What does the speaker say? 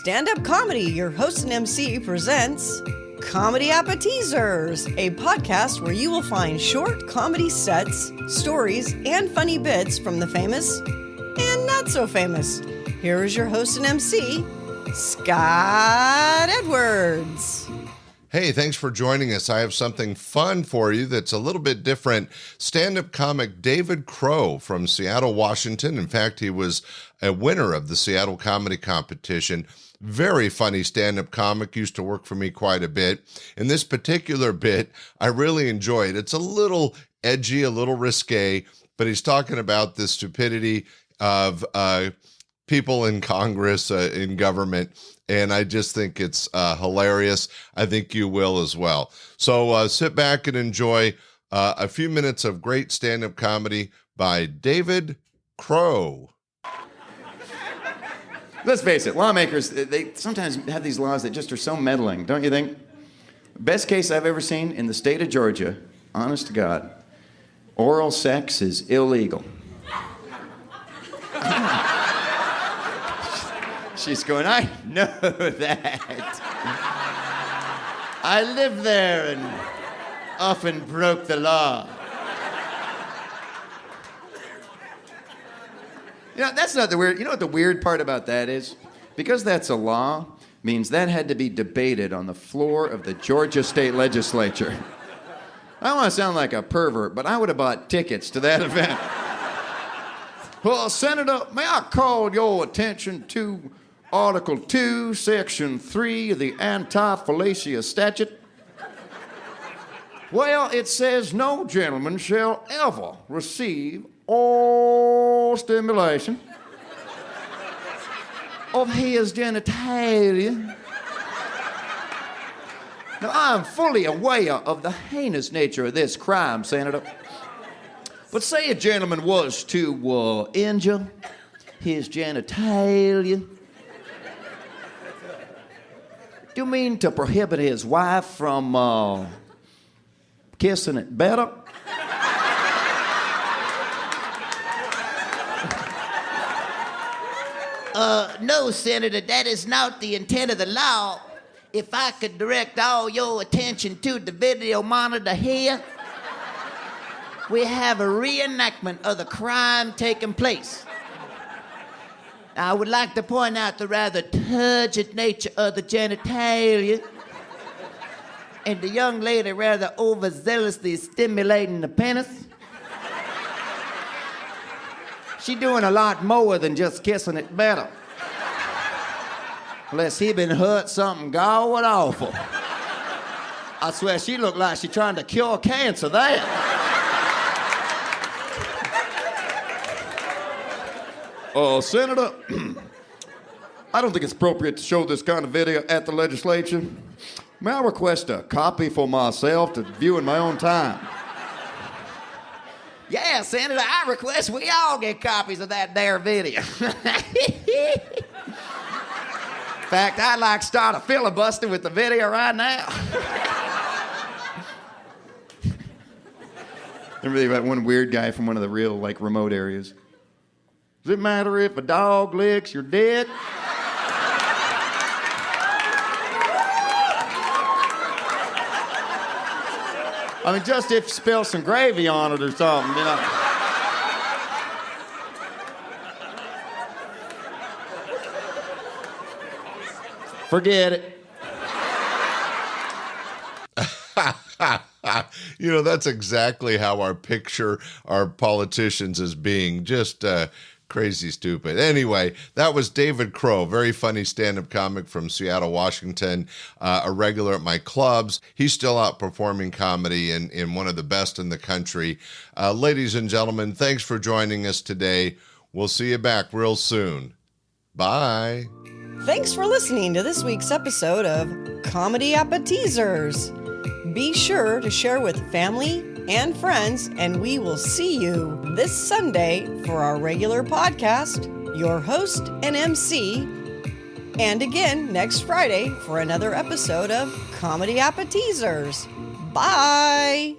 Stand-Up Comedy, your host and MC, presents Comedy Appetizers, a podcast where you will find short comedy sets, stories, and funny bits from the famous and not so famous. Here is your host and MC, Scott Edwards. Hey, thanks for joining us. I have something fun for you that's a little bit different. Stand-up comic David Crowe from Seattle, Washington. In fact, he was a winner of the Seattle Comedy Competition. Very funny stand-up comic, used to work for me quite a bit. In this particular bit, I really enjoyed it. It's a little edgy, a little risque, but he's talking about the stupidity of people in Congress, in government, and I just think it's hilarious. I think you will as well. So sit back and enjoy a few minutes of great stand-up comedy by David Crowe. Let's face it, lawmakers, they sometimes have these laws that just are so meddling, don't you think? Best case I've ever seen in the state of Georgia, honest to God, oral sex is illegal. She's going, I know that. I lived there and often broke the law. You know, that's not the weird. You know what the weird part about that is? Because that's a law, means that had to be debated on the floor of the Georgia State Legislature. I don't want to sound like a pervert, but I would have bought tickets to that event. Well, Senator, may I call your attention to Article 2, Section 3 of the Anti-Fallacia Statute? Well, it says no gentleman shall ever receive all stimulation of his genitalia. Now, I'm fully aware of the heinous nature of this crime, Senator. But say a gentleman was to injure his genitalia. Do you mean to prohibit his wife from kissing it better? No, Senator, that is not the intent of the law. If I could direct all your attention to the video monitor here, we have a reenactment of the crime taking place. Now, I would like to point out the rather turgid nature of the genitalia and the young lady rather overzealously stimulating the penis. She doing a lot more than just kissing it better. Unless he been hurt something going awful. I swear she looked like she trying to cure cancer there. Senator, I don't think it's appropriate to show this kind of video at the legislature. May I request a copy for myself to view in my own time? Yeah, Senator, I request we all get copies of that there video. In fact, I'd like to start a filibuster with the video right now. Remember that one weird guy from one of the real, remote areas? Does it matter if a dog licks your dick? I mean, just if you spill some gravy on it or something, you know. Forget it. You know, that's exactly how our picture our politicians as being, just crazy stupid. Anyway, that was David Crowe, very funny stand-up comic from Seattle, Washington, a regular at my clubs. He's still out performing comedy in one of the best in the country. Ladies and gentlemen, thanks for joining us today. We'll see you back real soon. Bye. Thanks for listening to this week's episode of Comedy Appetizers. Be sure to share with family and friends, and we will see you this Sunday for our regular podcast, your host and MC, and again next Friday for another episode of Comedy Appetizers. Bye!